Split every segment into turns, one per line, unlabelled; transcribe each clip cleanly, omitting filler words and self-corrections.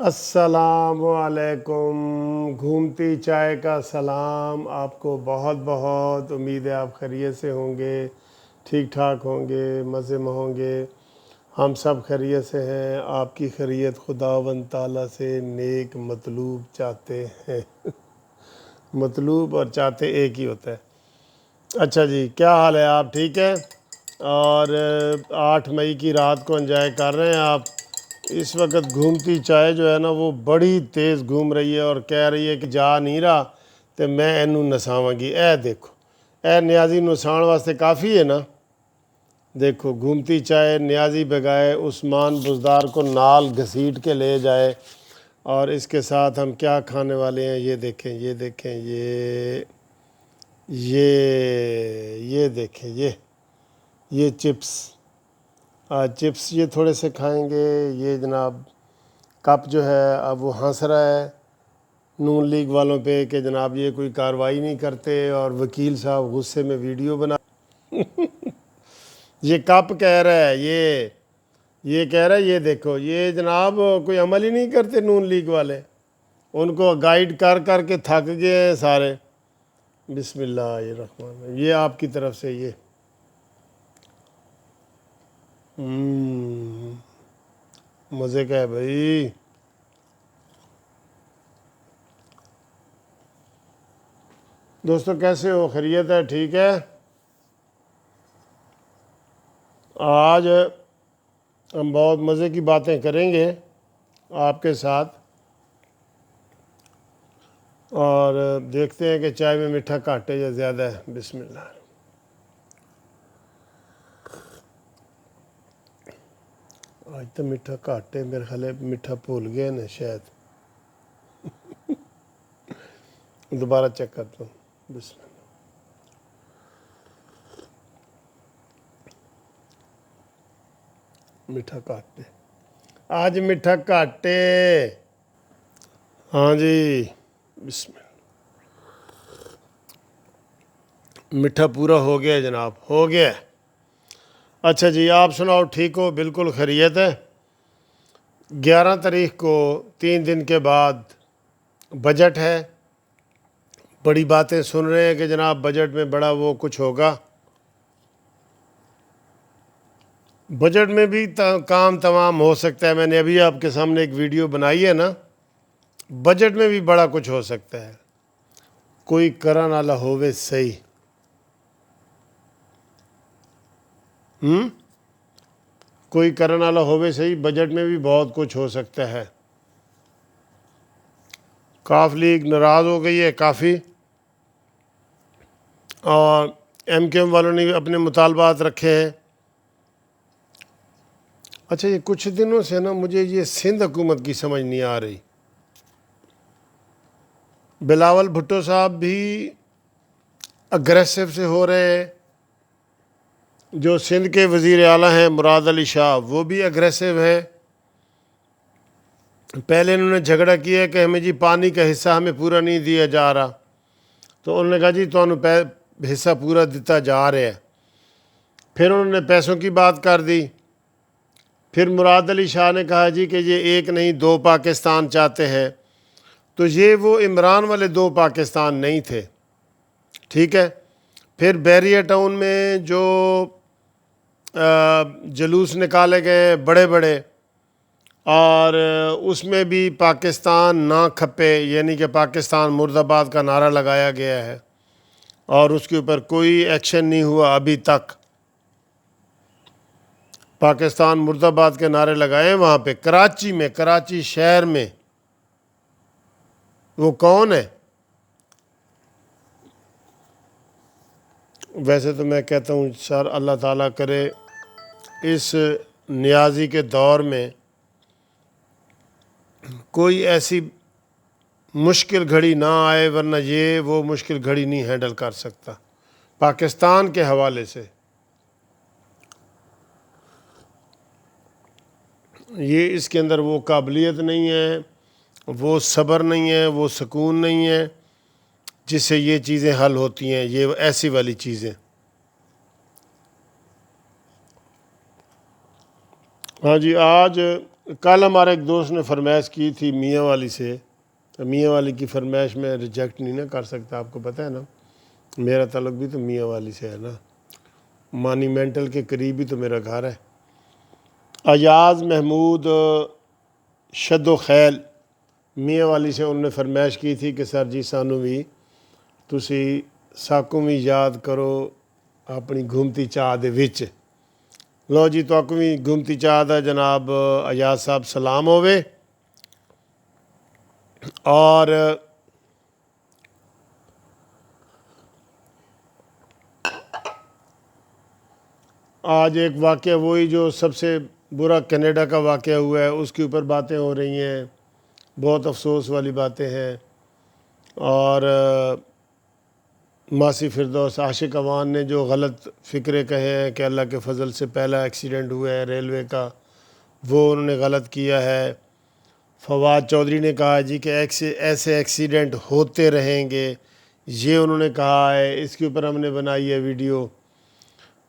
السلام علیکم، گھومتی چائے کا سلام آپ کو بہت بہت امید ہے آپ خیریت سے ہوں گے، ٹھیک ٹھاک ہوں گے، مزے میں ہوں گے۔ ہم سب خیریت سے ہیں، آپ کی خیریت خداوند تعالیٰ سے نیک مطلوب چاہتے ہیں۔ مطلوب اور چاہتے ایک ہی ہوتا ہے۔ اچھا جی، کیا حال ہے؟ آپ ٹھیک ہے؟ اور 8 مئی کی رات کو انجوائے کر رہے ہیں آپ؟ اس وقت گھومتی چائے جو ہے نا وہ بڑی تیز گھوم رہی ہے اور کہہ رہی ہے کہ جا نہیں رہا تو میں اینوں نساواں گی۔ اے دیکھو، اے نیازی نسان واسطے کافی ہے نا۔ دیکھو گھومتی چائے نیازی بگائے عثمان بزدار کو نال گھسیٹ کے لے جائے۔ اور اس کے ساتھ ہم کیا کھانے والے ہیں یہ دیکھیں، یہ دیکھیں، یہ دیکھیں، یہ چپس، چپس یہ تھوڑے سے کھائیں گے۔ یہ جناب کپ جو ہے اب وہ ہنس رہا ہے نون لیگ والوں پہ کہ جناب یہ کوئی کارروائی نہیں کرتے، اور وکیل صاحب غصے میں ویڈیو بنا یہ کپ کہہ رہا ہے، یہ کہہ رہا ہے یہ دیکھو، یہ جناب کوئی عمل ہی نہیں کرتے نون لیگ والے، ان کو گائیڈ کر کر کے تھک گئے ہیں سارے۔ بسم اللہ الرحمن الرحیم، یہ آپ کی طرف سے یہ مزے کا ہے بھائی۔ دوستو کیسے ہو؟ خیریت ہے؟ ٹھیک ہے؟ آج ہم بہت مزے کی باتیں کریں گے آپ کے ساتھ، اور دیکھتے ہیں کہ چائے میں میٹھا گھٹ ہے یا زیادہ ہے۔ بسم اللہ۔ آج تو میٹھا گھٹ ہے، میرے خیال ہے میٹھا بھول گئے نا شاید، دوبارہ چیک کرتا ہوں۔ بسم اللہ۔ میٹھا گھٹ ہے آج، میٹھا گھٹ ہے۔ ہاں جی، بسم اللہ۔ میٹھا پورا ہو گیا ہے جناب، ہو گیا ہے۔ اچھا جی، آپ سناؤ ٹھیک ہو؟ بالکل خیریت ہے۔ 11 تاریخ کو 3 دن کے بعد بجٹ ہے، بڑی باتیں سن رہے ہیں کہ جناب بجٹ میں بڑا وہ کچھ ہوگا۔ بجٹ میں بھی کام تمام ہو سکتا ہے، میں نے ابھی آپ کے سامنے ایک ویڈیو بنائی ہے نا، بجٹ میں بھی بڑا کچھ ہو سکتا ہے۔ کوئی کرن والا ہووے صحیح۔ کوئی کرن والا ہووے صحیح، بجٹ میں بھی بہت کچھ ہو سکتا ہے۔ کاف لیگ ناراض ہو گئی ہے کافی، اور ایم کیو ایم والوں نے بھی اپنے مطالبات رکھے ہیں۔ اچھا، یہ کچھ دنوں سے نا مجھے یہ سندھ حکومت کی سمجھ نہیں آ رہی۔ بلاول بھٹو صاحب بھی اگریسو سے ہو رہے ہیں، جو سندھ کے وزیر اعلیٰ ہیں مراد علی شاہ وہ بھی اگریسو ہیں۔ پہلے انہوں نے جھگڑا کیا کہ ہمیں جی پانی کا حصہ ہمیں پورا نہیں دیا جا رہا، تو انہوں نے کہا جی تو حصہ پورا دیتا جا رہا ہے۔ پھر انہوں نے پیسوں کی بات کر دی۔ پھر مراد علی شاہ نے کہا جی کہ یہ ایک نہیں 2 پاکستان چاہتے ہیں، تو یہ وہ عمران والے 2 پاکستان نہیں تھے، ٹھیک ہے۔ پھر بیریا ٹاؤن میں جو جلوس نکالے گئے بڑے بڑے، اور اس میں بھی پاکستان نہ کھپے، یعنی کہ پاکستان مرد آباد کا نعرہ لگایا گیا ہے، اور اس کے اوپر کوئی ایکشن نہیں ہوا ابھی تک۔ پاکستان مرد آباد کے نعرے لگائے وہاں پہ کراچی شہر میں۔ وہ کون ہے؟ ویسے تو میں کہتا ہوں سر اللہ تعالیٰ کرے اس نیازی کے دور میں کوئی ایسی مشکل گھڑی نہ آئے، ورنہ یہ وہ مشکل گھڑی نہیں ہینڈل کر سکتا پاکستان کے حوالے سے۔ یہ اس کے اندر وہ قابلیت نہیں ہے، وہ صبر نہیں ہے، وہ سکون نہیں ہے جس سے یہ چیزیں حل ہوتی ہیں، یہ ایسی والی چیزیں۔ ہاں جی، آج کل ہمارے ایک دوست نے فرمائش کی تھی میاں والی سے، تو میاں والی کی فرمائش میں ریجیکٹ نہیں نہ کر سکتا، آپ کو پتہ ہے نا، میرا تعلق بھی تو میاں والی سے ہے نا، مانیمنٹل کے قریب ہی تو میرا گھر ہے۔ ایاز محمود شد و خیل میاں والی سے انہوں نے فرمائش کی تھی کہ سر جی سانو بھی تسی ساکوں بھی یاد کرو اپنی گھومتی چاہ دے وچ۔ لو جی تو بھی گھومتی چاہ دا جناب ایاز صاحب سلام ہوئے۔ اور آج ایک واقعہ وہی جو سب سے برا کینیڈا کا واقعہ ہوا ہے، اس کے اوپر باتیں ہو رہی ہیں، بہت افسوس والی باتیں ہیں۔ اور ماسی فردوس عاشق اوان نے جو غلط فکرے کہے ہیں کہ اللہ کے فضل سے پہلا ایکسیڈنٹ ہوا ہے ریلوے کا، وہ انہوں نے غلط کیا ہے۔ فواد چودھری نے کہا جی کہ ایسے ایکسیڈنٹ ہوتے رہیں گے، یہ انہوں نے کہا ہے، اس کے اوپر ہم نے بنائی ہے ویڈیو۔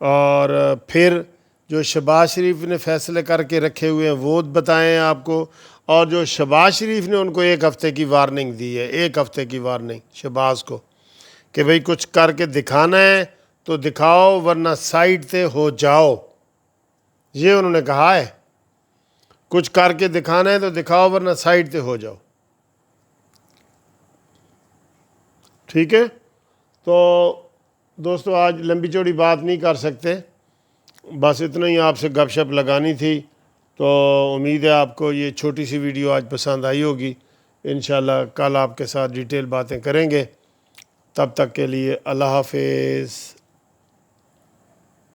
اور پھر جو شہباز شریف نے فیصلے کر کے رکھے ہوئے ہیں وہ بتائیں آپ کو، اور جو شہباز شریف نے ان کو 1 ہفتے کی وارننگ دی ہے، 1 ہفتے کی وارننگ شہباز کو، کہ بھئی کچھ کر کے دکھانا ہے تو دکھاؤ ورنہ سائڈ تے ہو جاؤ، یہ انہوں نے کہا ہے، کچھ کر کے دکھانا ہے تو دکھاؤ ورنہ سائڈ تے ہو جاؤ، ٹھیک ہے۔ تو دوستو آج لمبی چوڑی بات نہیں کر سکتے، بس اتنا ہی آپ سے گپ شپ لگانی تھی۔ تو امید ہے آپ کو یہ چھوٹی سی ویڈیو آج پسند آئی ہوگی، انشاءاللہ کل آپ کے ساتھ ڈیٹیل باتیں کریں گے۔ تب تک کے لیے اللہ حافظ۔